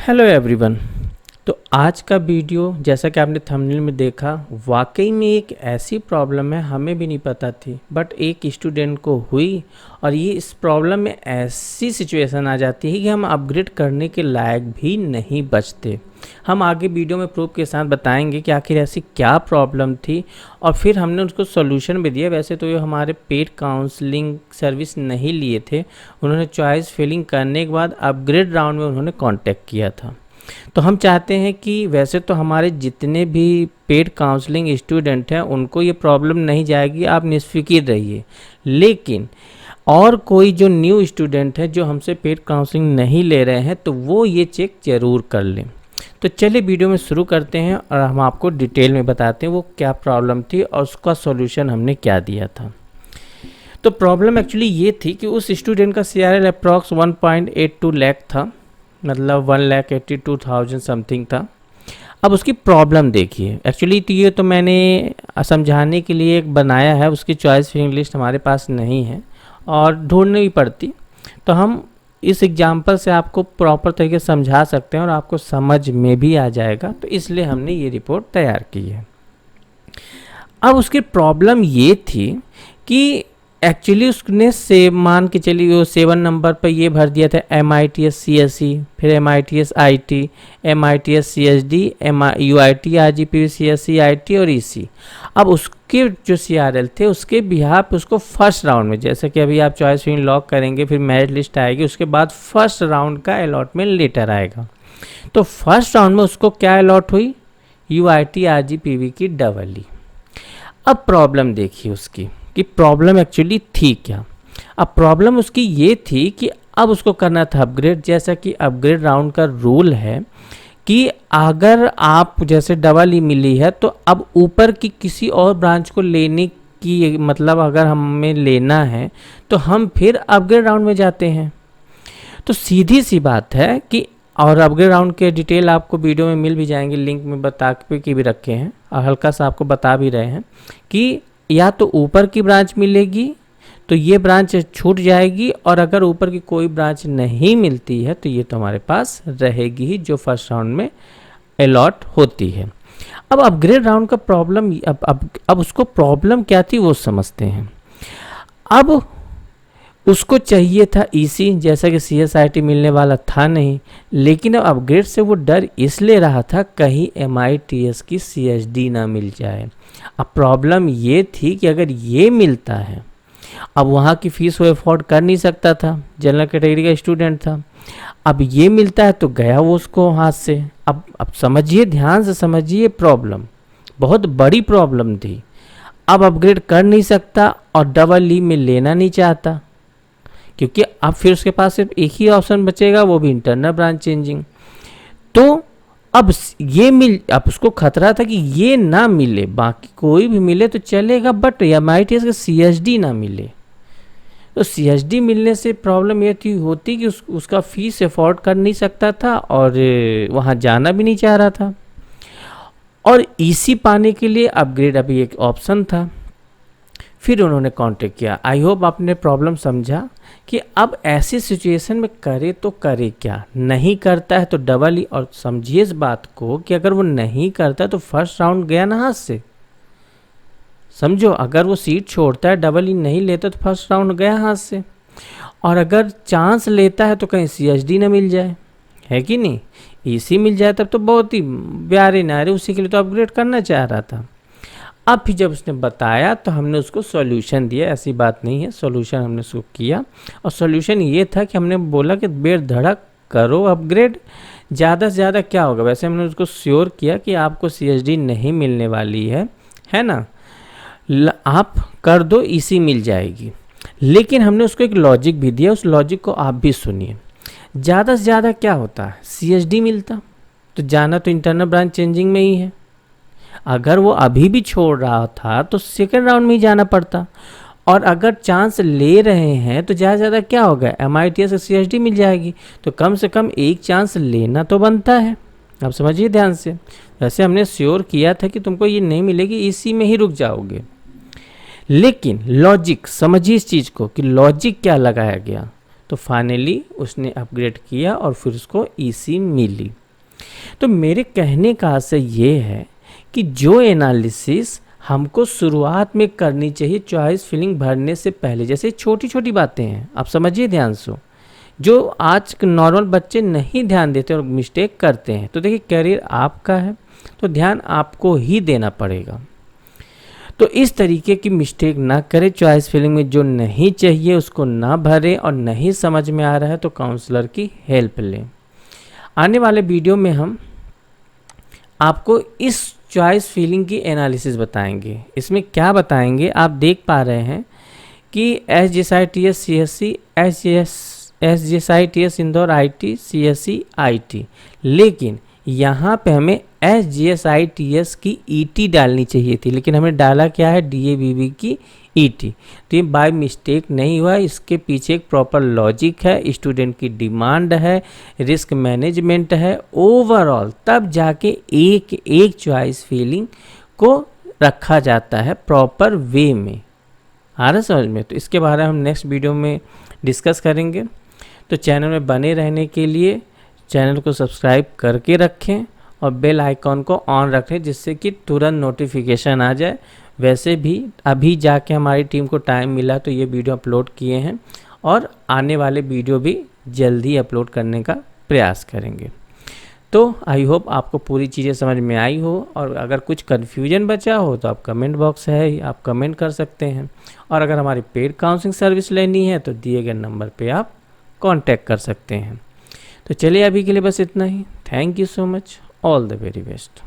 Hello everyone. तो आज का वीडियो जैसा कि आपने थंबनेल में देखा, वाकई में एक ऐसी प्रॉब्लम है, हमें भी नहीं पता थी बट एक स्टूडेंट को हुई। और ये इस प्रॉब्लम में ऐसी सिचुएशन आ जाती है कि हम अपग्रेड करने के लायक भी नहीं बचते। हम आगे वीडियो में प्रूफ के साथ बताएंगे कि आखिर ऐसी क्या प्रॉब्लम थी और फिर हमने उसको सॉल्यूशन भी दिया। वैसे तो ये हमारे पेड काउंसलिंग सर्विस नहीं लिए थे, उन्होंने चॉइस फिलिंग करने के बाद अपग्रेड राउंड में उन्होंने कांटेक्ट किया था। तो हम चाहते हैं कि वैसे तो हमारे जितने भी पेड काउंसलिंग स्टूडेंट हैं उनको ये प्रॉब्लम नहीं जाएगी, आप निश्चिंत रहिए। लेकिन और कोई जो न्यू स्टूडेंट है जो हमसे पेड काउंसलिंग नहीं ले रहे हैं तो वो ये चेक ज़रूर कर लें। तो चलिए वीडियो में शुरू करते हैं और हम आपको डिटेल में बताते हैं वो क्या प्रॉब्लम थी और उसका सॉल्यूशन हमने क्या दिया था। तो प्रॉब्लम एक्चुअली ये थी कि उस स्टूडेंट का CRL अप्रॉक्स 1.82 लाख था, मतलब 1,82,000 समथिंग था। अब उसकी प्रॉब्लम देखिए, एक्चुअली तो ये तो मैंने समझाने के लिए एक बनाया है, उसकी चॉइस फिलिंग लिस्ट हमारे पास नहीं है और ढूंढनी भी पड़ती। तो हम इस एग्जांपल से आपको प्रॉपर तरीके से समझा सकते हैं और आपको समझ में भी आ जाएगा, तो इसलिए हमने ये रिपोर्ट तैयार की है। अब उसकी प्रॉब्लम ये थी कि एक्चुअली उसने मान के चलिए वो 7 नंबर पर ये भर दिया था MITS CSE, फिर MITS IT, MITS CSD, UIT RGP CSE IT और EC। अब उसके जो CRL थे उसके बिहार पे उसको फर्स्ट राउंड में, जैसे कि अभी आप चॉइस फिलिंग लॉक करेंगे फिर मेरिट लिस्ट आएगी, उसके बाद फर्स्ट राउंड का अलॉटमेंट लेटर आएगा। तो फर्स्ट राउंड में उसको क्या अलॉट हुई, UIT RGPV की EE। अब प्रॉब्लम देखिए उसकी कि प्रॉब्लम एक्चुअली थी क्या। अब प्रॉब्लम उसकी ये थी कि अब उसको करना था अपग्रेड। जैसा कि अपग्रेड राउंड का रूल है कि अगर आप जैसे EE मिली है तो अब ऊपर की किसी और ब्रांच को लेने की, मतलब अगर हमें लेना है तो हम फिर अपग्रेड राउंड में जाते हैं। तो सीधी सी बात है कि और अपग्रेड राउंड के डिटेल आपको वीडियो में मिल भी जाएंगे, लिंक में बता के भी रखे हैं और हल्का सा आपको बता भी रहे हैं कि या तो ऊपर की ब्रांच मिलेगी तो ये ब्रांच छूट जाएगी, और अगर ऊपर की कोई ब्रांच नहीं मिलती है तो ये तो हमारे पास रहेगी ही जो फर्स्ट राउंड में अलॉट होती है। अब अपग्रेड राउंड का प्रॉब्लम अब उसको प्रॉब्लम क्या थी वो समझते हैं। अब उसको चाहिए था EC, जैसा कि CSIT मिलने वाला था नहीं, लेकिन अब अपग्रेड से वो डर इसलिए रहा था कहीं MITS की CSD ना मिल जाए। अब प्रॉब्लम ये थी कि अगर ये मिलता है, अब वहाँ की फ़ीस वो अफोर्ड कर नहीं सकता था, जनरल कैटेगरी का स्टूडेंट था। अब ये मिलता है तो गया वो उसको हाथ से। अब समझिए, ध्यान से समझिए, प्रॉब्लम बहुत बड़ी प्रॉब्लम थी। अब अपग्रेड कर नहीं सकता और EE में लेना नहीं चाहता, क्योंकि अब फिर उसके पास सिर्फ एक ही ऑप्शन बचेगा, वो भी इंटरनल ब्रांच चेंजिंग। तो अब अब उसको खतरा था कि ये ना मिले, बाकी कोई भी मिले तो चलेगा बट MITS का CSD ना मिले। तो CSD मिलने से प्रॉब्लम ये होती कि उसका फीस अफोर्ड कर नहीं सकता था और वहाँ जाना भी नहीं चाह रहा था। और EC पाने के लिए अपग्रेड अभी एक ऑप्शन था। फिर उन्होंने कांटेक्ट किया। आई होप आपने प्रॉब्लम समझा कि अब ऐसी सिचुएशन में करे तो करे क्या, नहीं करता है तो EE। और समझिए इस बात को कि अगर वो नहीं करता तो फर्स्ट राउंड गया ना हाथ से। समझो, अगर वो सीट छोड़ता है, EE नहीं लेता तो फर्स्ट राउंड गया हाथ से। और अगर चांस लेता है तो कहीं CSD ना मिल जाए, है कि नहीं, EC मिल जाए तब तो बहुत ही प्यारे नारे, उसी के लिए तो अपग्रेड करना चाह रहा था। अब फिर जब उसने बताया तो हमने उसको सॉल्यूशन दिया, ऐसी बात नहीं है, सॉल्यूशन हमने उसको किया। और सॉल्यूशन ये था कि हमने बोला कि बेधड़क करो अपग्रेड, ज़्यादा से ज़्यादा क्या होगा। वैसे हमने उसको श्योर किया कि आपको CSD नहीं मिलने वाली है ना, आप कर दो, EC मिल जाएगी। लेकिन हमने उसको एक लॉजिक भी दिया, उस लॉजिक को आप भी सुनिए। ज़्यादा से ज़्यादा क्या होता है, CSD मिलता तो जाना तो इंटरनल ब्रांच चेंजिंग में ही है। अगर वो अभी भी छोड़ रहा था तो सेकेंड राउंड में ही जाना पड़ता। और अगर चांस ले रहे हैं तो ज़्यादा से ज़्यादा क्या होगा, MITS से CSD मिल जाएगी, तो कम से कम एक चांस लेना तो बनता है। आप समझिए ध्यान से। वैसे हमने श्योर किया था कि तुमको ये नहीं मिलेगी, EC में ही रुक जाओगे। लेकिन लॉजिक समझिए इस चीज़ को कि लॉजिक क्या लगाया गया। तो फाइनली उसने अपग्रेड किया और फिर उसको ईसी मिली। तो मेरे कहने का आशय ये है कि जो एनालिसिस हमको शुरुआत में करनी चाहिए चॉइस फिलिंग भरने से पहले, जैसे छोटी छोटी बातें हैं, आप समझिए ध्यान से, जो आज नॉर्मल बच्चे नहीं ध्यान देते और मिस्टेक करते हैं। तो देखिए कैरियर आपका है तो ध्यान आपको ही देना पड़ेगा। तो इस तरीके की मिस्टेक ना करें, चॉइस फिलिंग में जो नहीं चाहिए उसको ना भरें, और नहीं समझ में आ रहा है तो काउंसलर की हेल्प लें। आने वाले वीडियो में हम आपको इस चॉइस फिलिंग की एनालिसिस बताएंगे। इसमें क्या बताएंगे, आप देख पा रहे हैं कि SGSITS CSE, SGSITS Indore IT, CSE IT, लेकिन यहाँ पे हमें SGSITS की ET डालनी चाहिए थी, लेकिन हमने डाला क्या है, DABB की ET। तो ये बाय मिस्टेक नहीं हुआ, इसके पीछे एक प्रॉपर लॉजिक है, स्टूडेंट की डिमांड है, रिस्क मैनेजमेंट है, ओवरऑल तब जाके एक चॉइस फिलिंग को रखा जाता है प्रॉपर वे में। आ रहा समझ में? तो इसके बारे में हम नेक्स्ट वीडियो में डिस्कस करेंगे। तो चैनल में बने रहने के लिए चैनल को सब्सक्राइब करके रखें और बेल आइकॉन को ऑन रखें, जिससे कि तुरंत नोटिफिकेशन आ जाए। वैसे भी अभी जाके हमारी टीम को टाइम मिला तो ये वीडियो अपलोड किए हैं, और आने वाले वीडियो भी जल्दी अपलोड करने का प्रयास करेंगे। तो आई होप आपको पूरी चीज़ें समझ में आई हो, और अगर कुछ कन्फ्यूजन बचा हो तो आप कमेंट बॉक्स है, आप कमेंट कर सकते हैं। और अगर हमारी पेड काउंसलिंग सर्विस लेनी है तो दिए गए नंबर पे आप कांटेक्ट कर सकते हैं। तो चलिए अभी के लिए बस इतना ही। Thank you so much, all the very best.